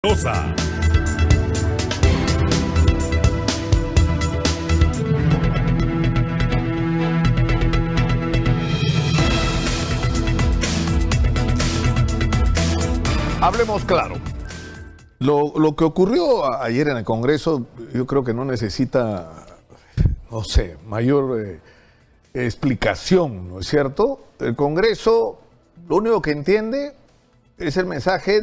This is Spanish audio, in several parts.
Rosa. Hablemos claro. Lo que ocurrió ayer en el Congreso, yo creo que no necesita, no sé, mayor explicación, ¿no es cierto? El Congreso lo único que entiende es el mensaje,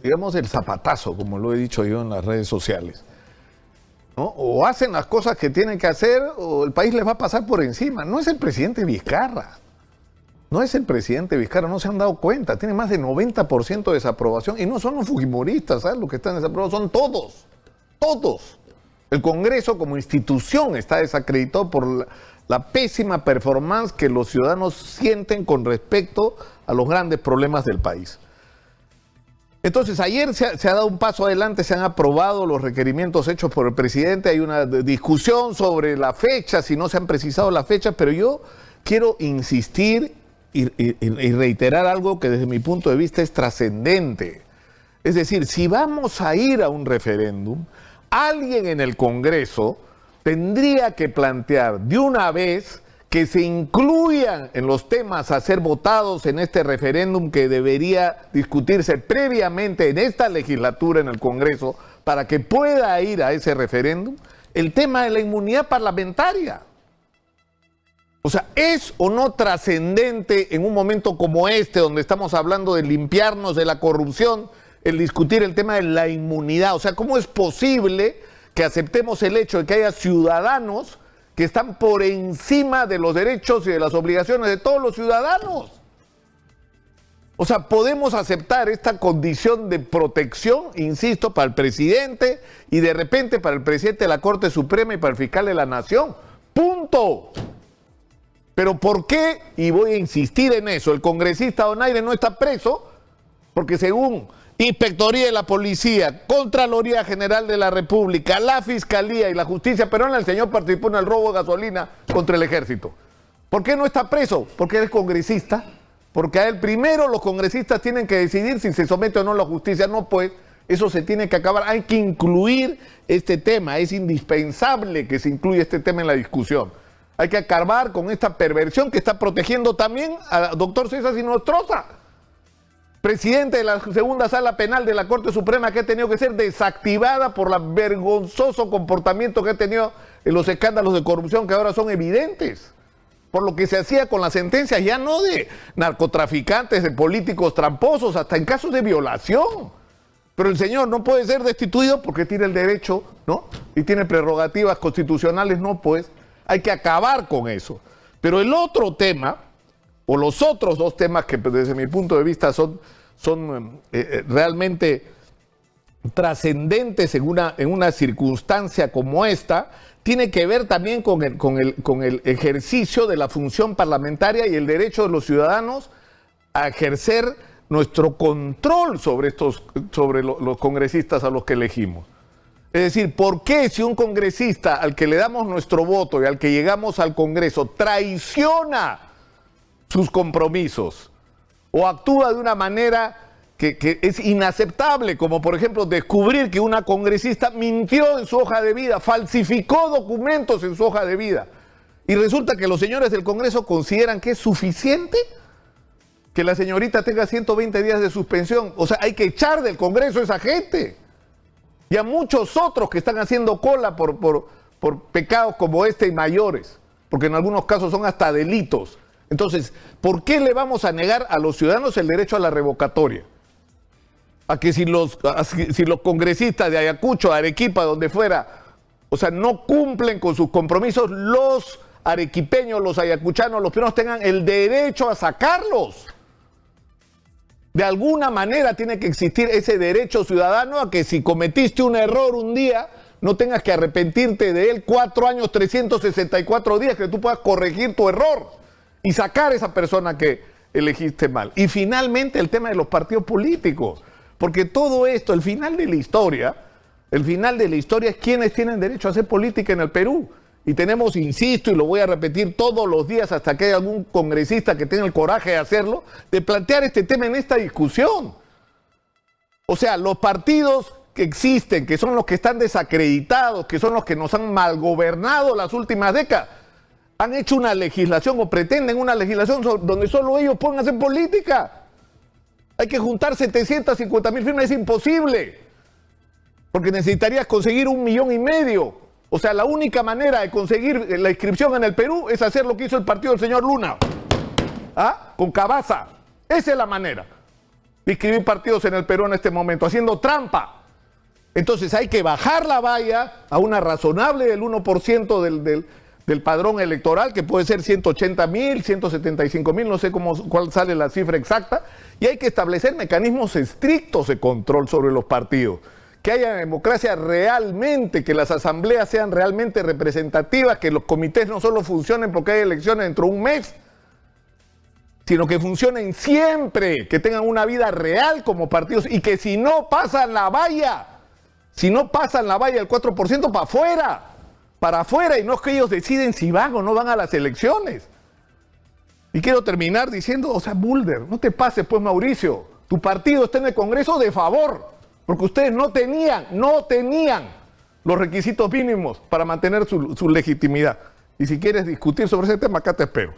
digamos, del zapatazo, como lo he dicho yo en las redes sociales, ¿no? O hacen las cosas que tienen que hacer o el país les va a pasar por encima. No es el presidente Vizcarra. No es el presidente Vizcarra, no se han dado cuenta. Tiene más de 90% de desaprobación. Y no son los fujimoristas, ¿sabes? Los que están desaprobados son todos. Todos. El Congreso como institución está desacreditado por la pésima performance que los ciudadanos sienten con respecto a los grandes problemas del país. Entonces, ayer se ha dado un paso adelante, se han aprobado los requerimientos hechos por el presidente. Hay una discusión sobre la fecha, si no se han precisado las fechas, pero yo quiero insistir y reiterar algo que desde mi punto de vista es trascendente. Es decir, si vamos a ir a un referéndum, alguien en el Congreso tendría que plantear de una vez que se incluyan en los temas a ser votados en este referéndum que debería discutirse previamente en esta legislatura en el Congreso para que pueda ir a ese referéndum, el tema de la inmunidad parlamentaria. O sea, ¿es o no trascendente en un momento como este, donde estamos hablando de limpiarnos de la corrupción, el discutir el tema de la inmunidad? O sea, ¿cómo es posible que aceptemos el hecho de que haya ciudadanos que están por encima de los derechos y de las obligaciones de todos los ciudadanos? O sea, ¿podemos aceptar esta condición de protección, insisto, para el presidente y de repente para el presidente de la Corte Suprema y para el fiscal de la Nación? ¡Punto! Pero ¿por qué? Y voy a insistir en eso. El congresista Donaire no está preso porque según Inspectoría de la Policía, Contraloría General de la República, la Fiscalía y la Justicia peruana, el señor participó en el robo de gasolina contra el ejército. ¿Por qué no está preso? Porque él es congresista. Porque a él primero los congresistas tienen que decidir si se somete o no a la justicia. No, pues eso se tiene que acabar. Hay que incluir este tema. Es indispensable que se incluya este tema en la discusión. Hay que acabar con esta perversión que está protegiendo también al doctor César Zinostroza, presidente de la segunda sala penal de la Corte Suprema, que ha tenido que ser desactivada por el vergonzoso comportamiento que ha tenido en los escándalos de corrupción que ahora son evidentes. Por lo que se hacía con las sentencias ya no de narcotraficantes, de políticos tramposos, hasta en casos de violación. Pero el señor no puede ser destituido porque tiene el derecho, ¿no? Y tiene prerrogativas constitucionales, no, pues. Hay que acabar con eso. Pero el otro tema, o los otros dos temas que desde mi punto de vista son realmente trascendentes en una circunstancia como esta, tiene que ver también con el ejercicio de la función parlamentaria y el derecho de los ciudadanos a ejercer nuestro control sobre los congresistas a los que elegimos. Es decir, ¿por qué si un congresista al que le damos nuestro voto y al que llegamos al Congreso traiciona sus compromisos o actúa de una manera que es inaceptable, como por ejemplo descubrir que una congresista mintió en su hoja de vida, falsificó documentos en su hoja de vida, y resulta que los señores del Congreso consideran que es suficiente que la señorita tenga 120 días de suspensión? O sea, hay que echar del Congreso a esa gente. Y a muchos otros que están haciendo cola por pecados como este y mayores, porque en algunos casos son hasta delitos. Entonces, ¿por qué le vamos a negar a los ciudadanos el derecho a la revocatoria? A que si los congresistas de Ayacucho, Arequipa, donde fuera, o sea, no cumplen con sus compromisos, los arequipeños, los ayacuchanos, los peruanos tengan el derecho a sacarlos. De alguna manera tiene que existir ese derecho ciudadano a que si cometiste un error un día, no tengas que arrepentirte de él 4 años, 364 días, que tú puedas corregir tu error y sacar a esa persona que elegiste mal. Y finalmente el tema de los partidos políticos, porque todo esto, el final de la historia es quienes tienen derecho a hacer política en el Perú. Y tenemos, insisto, y lo voy a repetir todos los días hasta que haya algún congresista que tenga el coraje de hacerlo, de plantear este tema en esta discusión. O sea, los partidos que existen, que son los que están desacreditados, que son los que nos han malgobernado las últimas décadas, han hecho una legislación o pretenden una legislación donde solo ellos pueden hacer política. Hay que juntar 750.000 firmas, es imposible, porque necesitarías conseguir 1,5 millones. O sea, la única manera de conseguir la inscripción en el Perú es hacer lo que hizo el partido del señor Luna, con Cabaza. Esa es la manera de inscribir partidos en el Perú en este momento, haciendo trampa. Entonces hay que bajar la valla a una razonable del 1% del padrón electoral, que puede ser 180.000, 175.000, no sé cuál sale la cifra exacta, y hay que establecer mecanismos estrictos de control sobre los partidos, que haya democracia realmente, que las asambleas sean realmente representativas, que los comités no solo funcionen porque hay elecciones dentro de un mes, sino que funcionen siempre, que tengan una vida real como partidos, y que si no pasan la valla, el 4% para afuera, y no es que ellos deciden si van o no van a las elecciones. Y quiero terminar diciendo, o sea, Mulder, no te pases pues, Mauricio, tu partido está en el Congreso de favor, porque ustedes no tenían los requisitos mínimos para mantener su legitimidad. Y si quieres discutir sobre ese tema, acá te espero.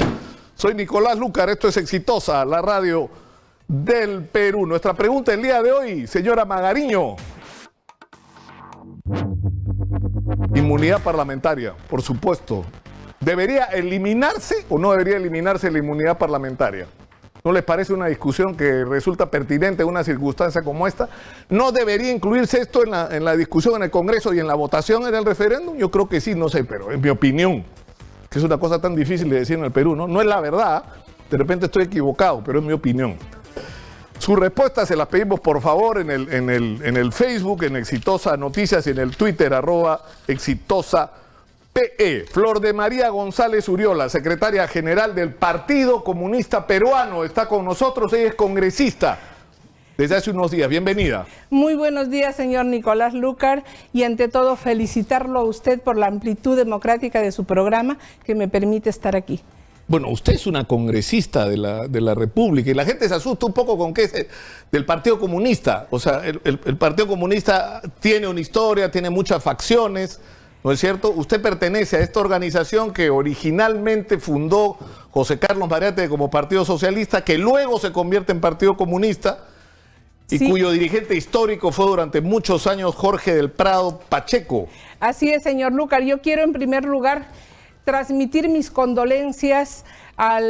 Soy Nicolás Lucar, esto es Exitosa, la radio del Perú. Nuestra pregunta el día de hoy, señora Magariño. Inmunidad parlamentaria, por supuesto. ¿Debería eliminarse o no debería eliminarse la inmunidad parlamentaria? ¿No les parece una discusión que resulta pertinente en una circunstancia como esta? ¿No debería incluirse esto en la discusión en el Congreso y en la votación en el referéndum? Yo creo que sí, no sé, pero en mi opinión, que es una cosa tan difícil de decir en el Perú, ¿no? No es la verdad, de repente estoy equivocado, pero es mi opinión. Sus respuestas se las pedimos por favor en el Facebook, en Exitosa Noticias y en el Twitter, @ExitosaPE. Flor de María González Uriola, secretaria general del Partido Comunista Peruano, está con nosotros, ella es congresista desde hace unos días. Bienvenida. Muy buenos días, señor Nicolás Lucar, y ante todo felicitarlo a usted por la amplitud democrática de su programa que me permite estar aquí. Bueno, usted es una congresista de la República y la gente se asusta un poco con que es del Partido Comunista. O sea, el Partido Comunista tiene una historia, tiene muchas facciones, ¿no es cierto? Usted pertenece a esta organización que originalmente fundó José Carlos Mariátegui como Partido Socialista, que luego se convierte en Partido Comunista y sí, cuyo dirigente histórico fue durante muchos años Jorge del Prado Pacheco. Así es, señor Lucar. Yo quiero en primer lugar transmitir mis condolencias a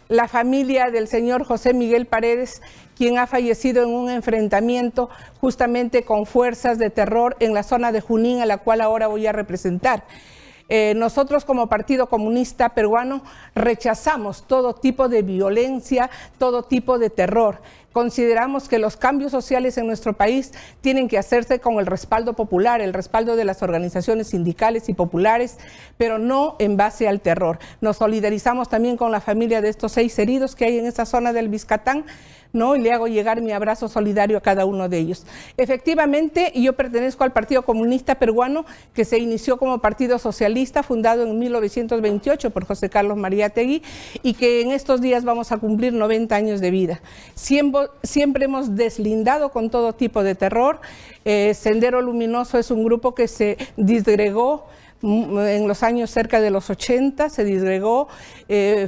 la familia del señor José Miguel Paredes, quien ha fallecido en un enfrentamiento justamente con fuerzas de terror en la zona de Junín, a la cual ahora voy a representar. Nosotros como Partido Comunista Peruano rechazamos todo tipo de violencia, todo tipo de terror. Consideramos que los cambios sociales en nuestro país tienen que hacerse con el respaldo popular, el respaldo de las organizaciones sindicales y populares, pero no en base al terror. Nos solidarizamos también con la familia de estos 6 heridos que hay en esa zona del Biscatán, ¿no? Y le hago llegar mi abrazo solidario a cada uno de ellos. Efectivamente, yo pertenezco al Partido Comunista Peruano, que se inició como Partido Socialista, fundado en 1928 por José Carlos Mariátegui, y que en estos días vamos a cumplir 90 años de vida. Siempre hemos deslindado con todo tipo de terror. Sendero Luminoso es un grupo que se disgregó en los años cerca de los 80, se disgregó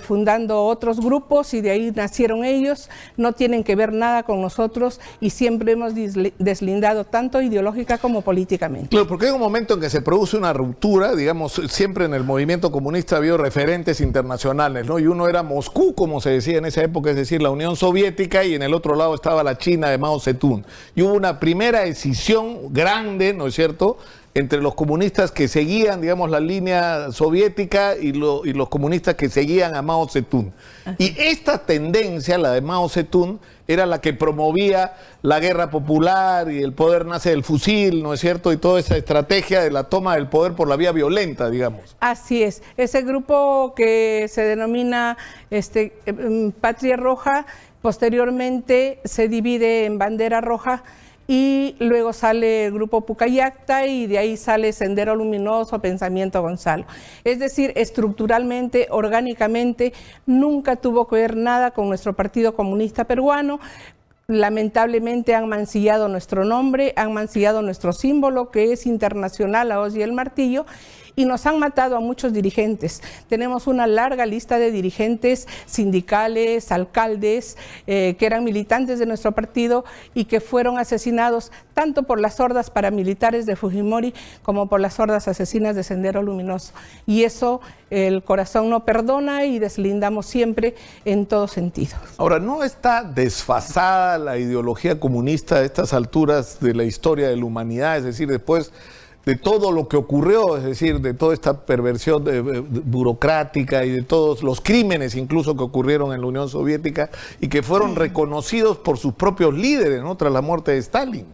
fundando otros grupos y de ahí nacieron ellos. No tienen que ver nada con nosotros y siempre hemos deslindado tanto ideológica como políticamente. Claro, porque hay un momento en que se produce una ruptura, digamos, siempre en el movimiento comunista había referentes internacionales, ¿no? Y uno era Moscú, como se decía en esa época, es decir, la Unión Soviética, y en el otro lado estaba la China de Mao Zedong. Y hubo una primera decisión grande, ¿no es cierto?, entre los comunistas que seguían, digamos, la línea soviética y los comunistas que seguían a Mao Zedong. Y esta tendencia, la de Mao Zedong, era la que promovía la guerra popular y el poder nace del fusil, ¿no es cierto? Y toda esa estrategia de la toma del poder por la vía violenta, digamos. Así es. Ese grupo que se denomina Patria Roja, posteriormente se divide en Bandera Roja, y luego sale el grupo Pucallacta y de ahí sale Sendero Luminoso, Pensamiento Gonzalo. Es decir, estructuralmente, orgánicamente, nunca tuvo que ver nada con nuestro Partido Comunista Peruano. Lamentablemente han mancillado nuestro nombre, han mancillado nuestro símbolo, que es internacional, la hoz y el martillo, y nos han matado a muchos dirigentes. Tenemos una larga lista de dirigentes sindicales, alcaldes, que eran militantes de nuestro partido y que fueron asesinados tanto por las hordas paramilitares de Fujimori como por las hordas asesinas de Sendero Luminoso. Y eso el corazón no perdona y deslindamos siempre en todo sentido. Ahora, ¿no está desfasada la ideología comunista a estas alturas de la historia de la humanidad? Es decir, después de todo lo que ocurrió, es decir, de toda esta perversión burocrática y de todos los crímenes incluso que ocurrieron en la Unión Soviética y que fueron reconocidos por sus propios líderes, ¿no?, tras la muerte de Stalin.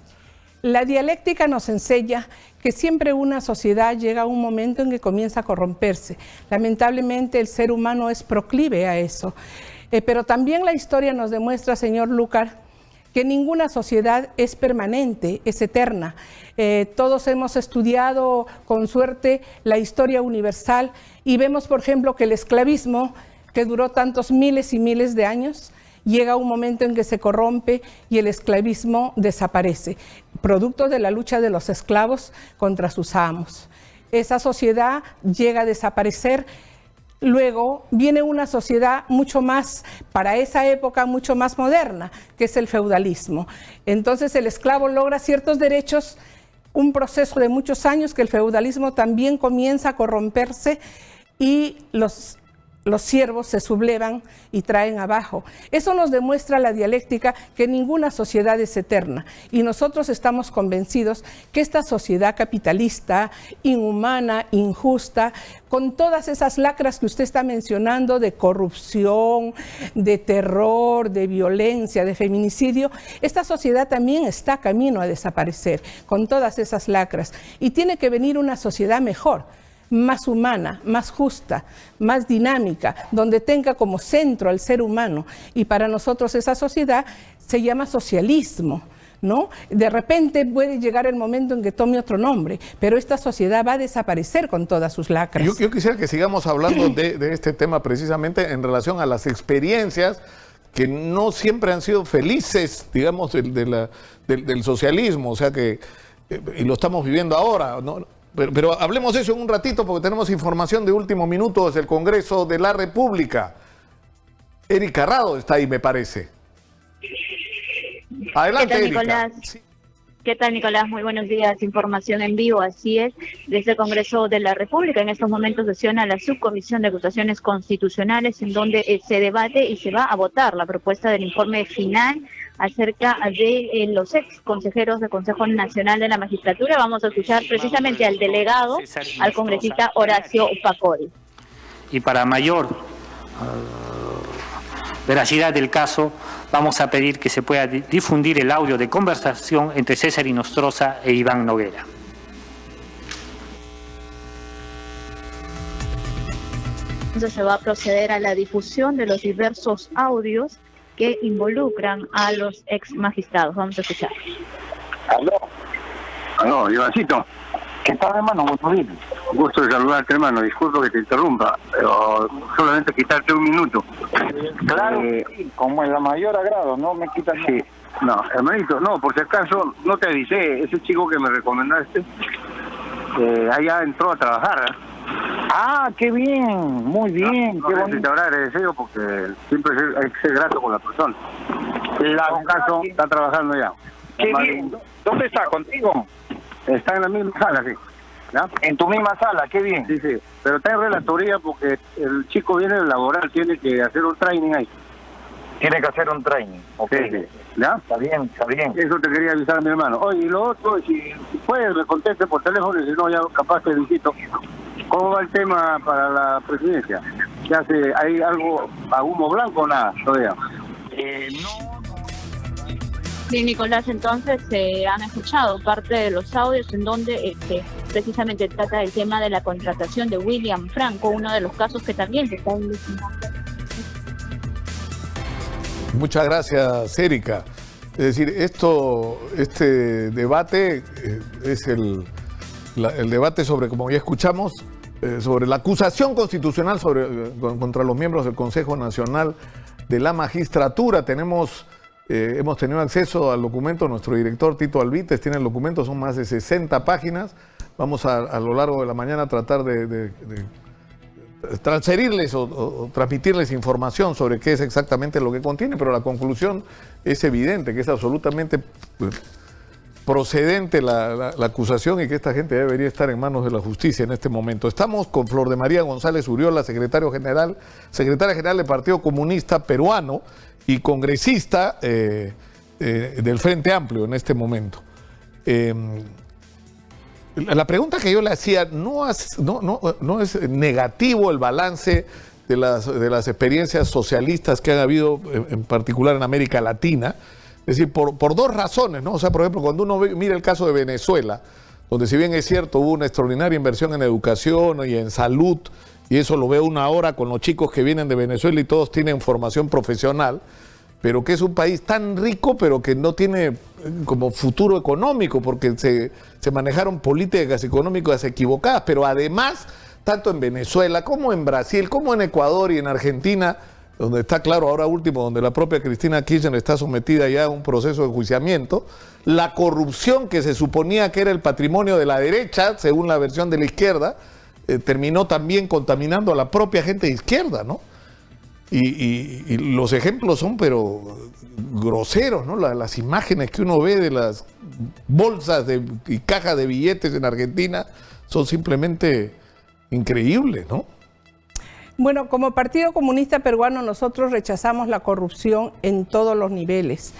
La dialéctica nos enseña que siempre una sociedad llega a un momento en que comienza a corromperse. Lamentablemente el ser humano es proclive a eso. Pero también la historia nos demuestra, señor Lucar, que ninguna sociedad es permanente, es eterna. Todos hemos estudiado con suerte la historia universal y vemos, por ejemplo, que el esclavismo, que duró tantos miles y miles de años, llega a un momento en que se corrompe y el esclavismo desaparece, producto de la lucha de los esclavos contra sus amos. Esa sociedad llega a desaparecer. Luego viene una sociedad mucho más, para esa época, mucho más moderna, que es el feudalismo. Entonces el esclavo logra ciertos derechos, un proceso de muchos años que el feudalismo también comienza a corromperse y los siervos se sublevan y traen abajo. Eso nos demuestra la dialéctica, que ninguna sociedad es eterna. Y nosotros estamos convencidos que esta sociedad capitalista, inhumana, injusta, con todas esas lacras que usted está mencionando de corrupción, de terror, de violencia, de feminicidio, esta sociedad también está camino a desaparecer, con todas esas lacras. Y tiene que venir una sociedad mejor, más humana, más justa, más dinámica, donde tenga como centro al ser humano. Y para nosotros esa sociedad se llama socialismo, ¿no? De repente puede llegar el momento en que tome otro nombre, pero esta sociedad va a desaparecer con todas sus lacras. Yo quisiera que sigamos hablando de este tema precisamente en relación a las experiencias que no siempre han sido felices, digamos, del socialismo, o sea que, y lo estamos viviendo ahora, ¿no? Pero hablemos de eso en un ratito porque tenemos información de último minuto desde el Congreso de la República. Erika Rado está ahí, me parece. Adelante, ¿Qué tal, Erika? Nicolás? Sí. ¿Qué tal, Nicolás? Muy buenos días. Información en vivo, así es, desde el Congreso de la República. En estos momentos sesiona la Subcomisión de Acusaciones Constitucionales, en donde se debate y se va a votar la propuesta del informe final acerca de los ex consejeros del Consejo Nacional de la Magistratura. Vamos a escuchar precisamente al delegado, al congresista Horacio Pacori. Y para mayor veracidad del caso, vamos a pedir que se pueda difundir el audio de conversación entre César Inostroza e Iván Noguera. Entonces se va a proceder a la difusión de los diversos audios que involucran a los ex magistrados. Vamos a escuchar. Aló, Ivancito. ¿Qué tal, hermano? Gusto de saludarte, hermano. Disculpa que te interrumpa, pero solamente quitarte un minuto. Claro, sí, como en la mayor agrado, no me quitas nada. Sí. No, hermanito, no, por si acaso, no te avisé, ese chico que me recomendaste, allá entró a trabajar, ¿eh? Ah, qué bien, muy bien, No, qué no sé si bonito. te habrá agradecido porque siempre hay que ser grato con la persona. En todo caso, está trabajando ya. Qué bien. ¿Dónde está? ¿Contigo? Está en la misma sala, sí. ¿Ya? En tu misma sala, qué bien. Sí, sí, pero está en relatoría porque el chico viene del laboral, tiene que hacer un training ahí. Tiene que hacer un training, ok. Sí, sí. ¿Ya? Está bien, está bien. Eso te quería avisar, mi hermano. Oye, y lo otro, si puedes, me conteste por teléfono, y si no, ya capaz te visito. ¿Cómo va el tema para la presidencia? ¿Ya hay algo a humo blanco o nada todavía? No. Bien, Nicolás, entonces se han escuchado parte de los audios en donde precisamente trata el tema de la contratación de William Franco, uno de los casos que también se está investigando. Muchas gracias, Erika. Es decir, este debate es el debate sobre, como ya escuchamos, sobre la acusación constitucional contra los miembros del Consejo Nacional de la Magistratura. Tenemos hemos tenido acceso al documento, nuestro director Tito Alvites tiene el documento, son más de 60 páginas. Vamos a lo largo de la mañana a tratar de transferirles o transmitirles información sobre qué es exactamente lo que contiene, pero la conclusión es evidente, que es absolutamente procedente la acusación y que esta gente debería estar en manos de la justicia en este momento. Estamos con Flor de María González Uriola, secretaria general del Partido Comunista Peruano y congresista del Frente Amplio en este momento. La pregunta que yo le hacía, no es negativo el balance de las experiencias socialistas que han habido, en particular en América Latina, es decir, por dos razones, ¿no? O sea, por ejemplo, cuando uno mira el caso de Venezuela, donde si bien es cierto hubo una extraordinaria inversión en educación y en salud, y eso lo ve uno ahora con los chicos que vienen de Venezuela y todos tienen formación profesional, pero que es un país tan rico, pero que no tiene como futuro económico, porque se manejaron políticas económicas equivocadas, pero además, tanto en Venezuela como en Brasil, como en Ecuador y en Argentina, donde está claro ahora último, donde la propia Cristina Kirchner está sometida ya a un proceso de enjuiciamiento, la corrupción que se suponía que era el patrimonio de la derecha, según la versión de la izquierda, terminó también contaminando a la propia gente de izquierda, ¿no? Y los ejemplos son pero groseros, ¿no? Las imágenes que uno ve de las bolsas y cajas de billetes en Argentina son simplemente increíbles, ¿no? Bueno, como Partido Comunista Peruano nosotros rechazamos la corrupción en todos los niveles.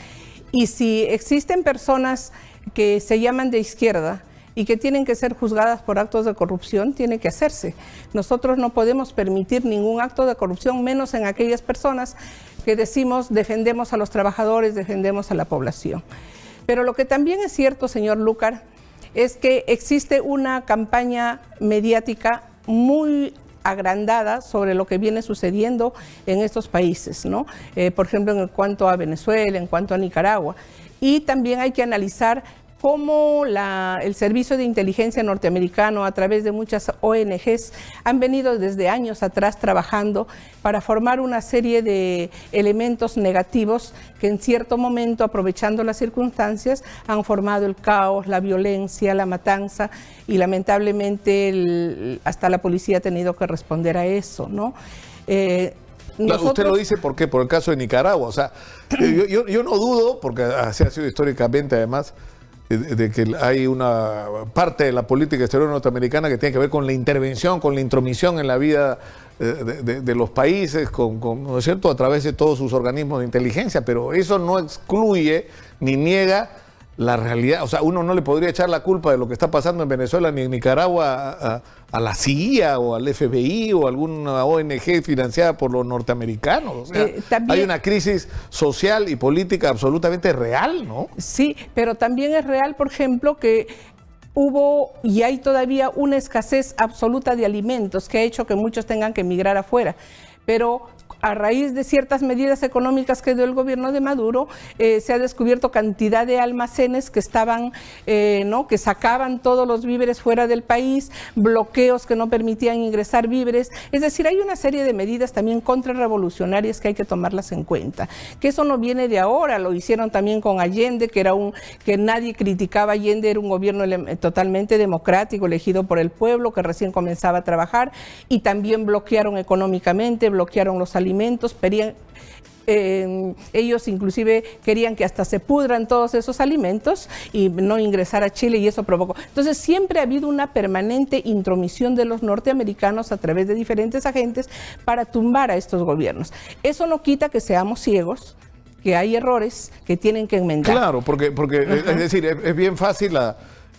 Y si existen personas que se llaman de izquierda y que tienen que ser juzgadas por actos de corrupción, tiene que hacerse. Nosotros no podemos permitir ningún acto de corrupción, menos en aquellas personas que decimos defendemos a los trabajadores, defendemos a la población. Pero lo que también es cierto, señor Lucar, es que existe una campaña mediática muy agrandada sobre lo que viene sucediendo en estos países, ¿no? Por ejemplo, en cuanto a Venezuela, en cuanto a Nicaragua. Y también hay que analizar cómo el Servicio de Inteligencia norteamericano, a través de muchas ONGs, han venido desde años atrás trabajando para formar una serie de elementos negativos que en cierto momento, aprovechando las circunstancias, han formado el caos, la violencia, la matanza, y lamentablemente hasta la policía ha tenido que responder a eso, ¿no? Usted lo dice, ¿por qué? Por el caso de Nicaragua. O sea, yo no dudo, porque así ha sido históricamente además, de que hay una parte de la política exterior norteamericana que tiene que ver con la intervención, con la intromisión en la vida de los países, ¿no es cierto?, a través de todos sus organismos de inteligencia, pero eso no excluye ni niega la realidad. O sea, uno no le podría echar la culpa de lo que está pasando en Venezuela ni en Nicaragua a la CIA o al FBI o alguna ONG financiada por los norteamericanos. O sea, hay una crisis social y política absolutamente real, ¿no? Sí, pero también es real, por ejemplo, que hubo y hay todavía una escasez absoluta de alimentos que ha hecho que muchos tengan que emigrar afuera. Pero a raíz de ciertas medidas económicas que dio el gobierno de Maduro, se ha descubierto cantidad de almacenes que estaban, que sacaban todos los víveres fuera del país, bloqueos que no permitían ingresar víveres. Es decir, hay una serie de medidas también contrarrevolucionarias que hay que tomarlas en cuenta. Que eso no viene de ahora, lo hicieron también con Allende, que nadie criticaba a Allende, era un gobierno totalmente democrático, elegido por el pueblo, que recién comenzaba a trabajar, y también bloquearon económicamente, bloquearon los alimentos, ellos inclusive querían que hasta se pudran todos esos alimentos y no ingresar a Chile, y eso provocó. Entonces siempre ha habido una permanente intromisión de los norteamericanos a través de diferentes agentes para tumbar a estos gobiernos. Eso no quita que seamos ciegos, que hay errores que tienen que enmendar. Claro, porque es decir, es bien fácil.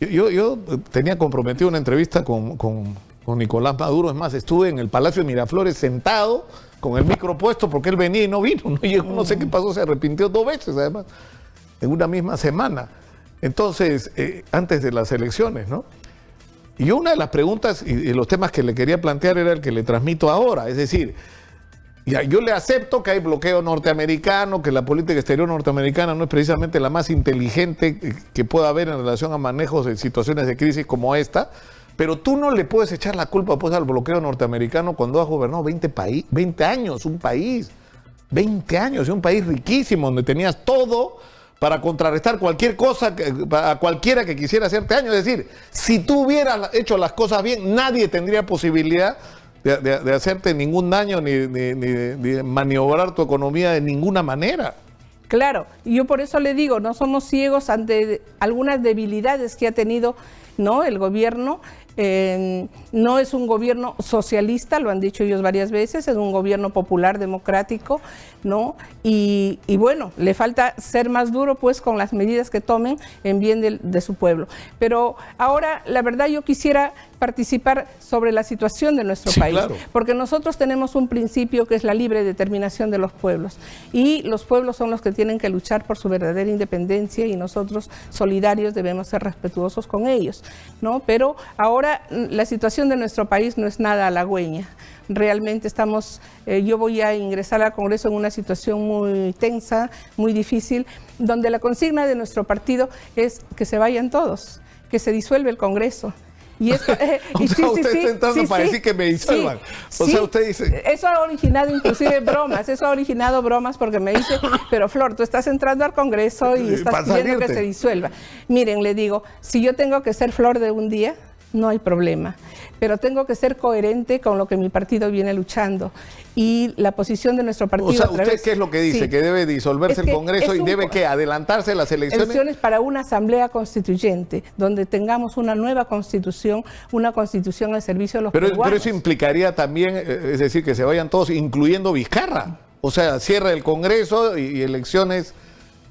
Yo tenía comprometido una entrevista con Nicolás Maduro, es más, estuve en el Palacio de Miraflores sentado con el micro puesto porque él venía y no vino, no llegó, no sé qué pasó, se arrepintió 2 veces además, en una misma semana. Entonces, antes de las elecciones, ¿no? Y una de las preguntas y los temas que le quería plantear era el que le transmito ahora, es decir, yo le acepto que hay bloqueo norteamericano, que la política exterior norteamericana no es precisamente la más inteligente que pueda haber en relación a manejos de situaciones de crisis como esta, pero tú no le puedes echar la culpa pues al bloqueo norteamericano cuando has gobernado 20 años un país. 20 años, en un país riquísimo, donde tenías todo para contrarrestar cualquier cosa, a cualquiera que quisiera hacerte daño. Es decir, si tú hubieras hecho las cosas bien, nadie tendría posibilidad de hacerte ningún daño ni de maniobrar tu economía de ninguna manera. Claro, y yo por eso le digo, no somos ciegos ante algunas debilidades que ha tenido, ¿no?, el gobierno. No es un gobierno socialista, lo han dicho ellos varias veces, es un gobierno popular, democrático, ¿no? Y bueno, le falta ser más duro pues con las medidas que tomen en bien de su pueblo. Pero ahora, la verdad, yo quisiera participar sobre la situación de nuestro país, claro, porque nosotros tenemos un principio que es la libre determinación de los pueblos, y los pueblos son los que tienen que luchar por su verdadera independencia, y nosotros, solidarios, debemos ser respetuosos con ellos, ¿no? Pero ahora la situación de nuestro país no es nada halagüeña. Realmente estamos, yo voy a ingresar al Congreso en una situación muy tensa, muy difícil, donde la consigna de nuestro partido es que se vayan todos, que se disuelve el Congreso. Y esto, usted está entrando para decir que me disuelvan. O sea, usted dice... Eso ha originado inclusive bromas, porque me dice, pero Flor, tú estás entrando al Congreso y estás pidiendo que se disuelva. Miren, le digo, si yo tengo que ser Flor de un día, no hay problema, pero tengo que ser coherente con lo que mi partido viene luchando y la posición de nuestro partido. O sea, ¿usted qué es lo que dice? Sí. Que debe disolverse el Congreso y debe ¿qué? ¿Adelantarse las elecciones? Elecciones para una asamblea constituyente, donde tengamos una nueva constitución, una constitución al servicio de los peruanos. Pero eso implicaría también, es decir, que se vayan todos, incluyendo Vizcarra. O sea, cierre el Congreso y elecciones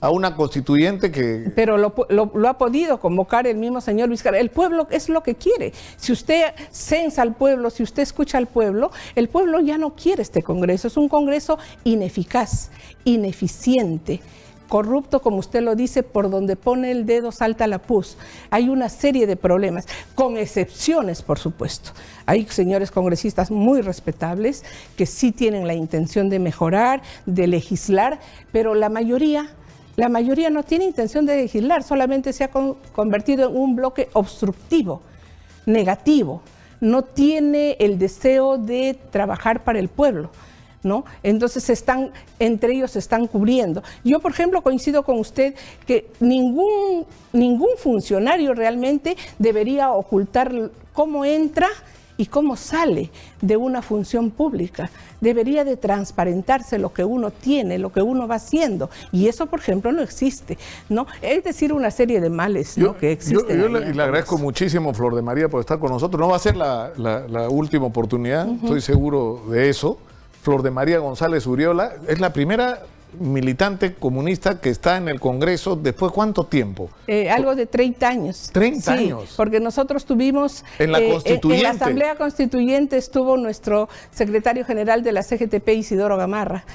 a una constituyente que... Pero lo ha podido convocar el mismo señor Vizcarra. El pueblo es lo que quiere. Si usted censa al pueblo, si usted escucha al pueblo, el pueblo ya no quiere este Congreso. Es un Congreso ineficaz, ineficiente, corrupto, como usted lo dice, por donde pone el dedo salta la pus. Hay una serie de problemas, con excepciones, por supuesto. Hay señores congresistas muy respetables que sí tienen la intención de mejorar, de legislar, pero la mayoría no tiene intención de legislar, solamente se ha convertido en un bloque obstructivo, negativo, no tiene el deseo de trabajar para el pueblo, ¿no? Entonces entre ellos se están cubriendo. Yo, por ejemplo, coincido con usted que ningún funcionario realmente debería ocultar cómo entra y cómo sale de una función pública. Debería de transparentarse lo que uno tiene, lo que uno va haciendo, y eso, por ejemplo, no existe, ¿no? Es decir, una serie de males, ¿no?, que existen. Yo le agradezco muchísimo, Flor de María, por estar con nosotros. No va a ser la última oportunidad, estoy seguro de eso. Flor de María González Uriola es la primera militante comunista que está en el Congreso después de ¿cuánto tiempo? Algo de 30 años. 30 años. Porque nosotros tuvimos... En la Constituyente. En la Asamblea Constituyente estuvo nuestro secretario general de la CGTP, Isidoro Gamarra.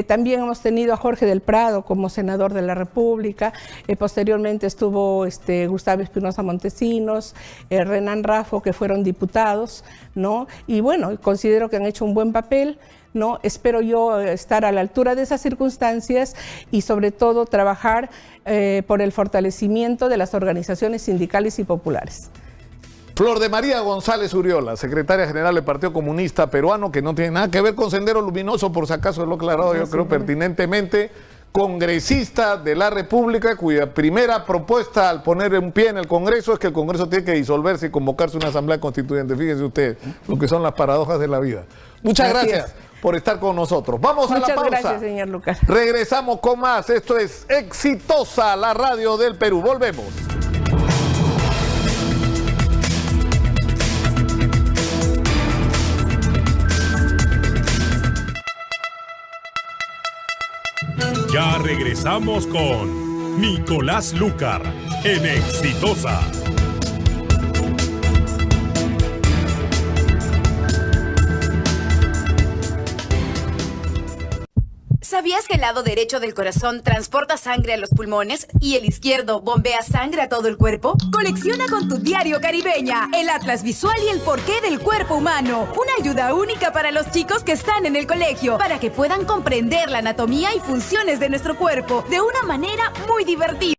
También hemos tenido a Jorge del Prado como senador de la República. Posteriormente estuvo Gustavo Espinosa Montesinos, Renan Rafo, que fueron diputados, ¿no? Y bueno, considero que han hecho un buen papel, ¿no? Espero yo estar a la altura de esas circunstancias y sobre todo trabajar por el fortalecimiento de las organizaciones sindicales y populares. Flor de María González Uriola, secretaria general del Partido Comunista Peruano, que no tiene nada que ver con Sendero Luminoso, por si acaso lo he aclarado yo creo pertinentemente, congresista de la República, cuya primera propuesta al poner un pie en el Congreso es que el Congreso tiene que disolverse y convocarse una asamblea constituyente. Fíjense usted lo que son las paradojas de la vida. Muchas gracias por estar con nosotros. Vamos a la pausa. Muchas gracias, señor Lucas. Regresamos con más. Esto es Exitosa, la radio del Perú. Volvemos. Ya regresamos con Nicolás Lucar en Exitosa. ¿Sabías que el lado derecho del corazón transporta sangre a los pulmones y el izquierdo bombea sangre a todo el cuerpo? Colecciona con tu diario Caribeña el Atlas Visual y el porqué del cuerpo humano. Una ayuda única para los chicos que están en el colegio, para que puedan comprender la anatomía y funciones de nuestro cuerpo de una manera muy divertida.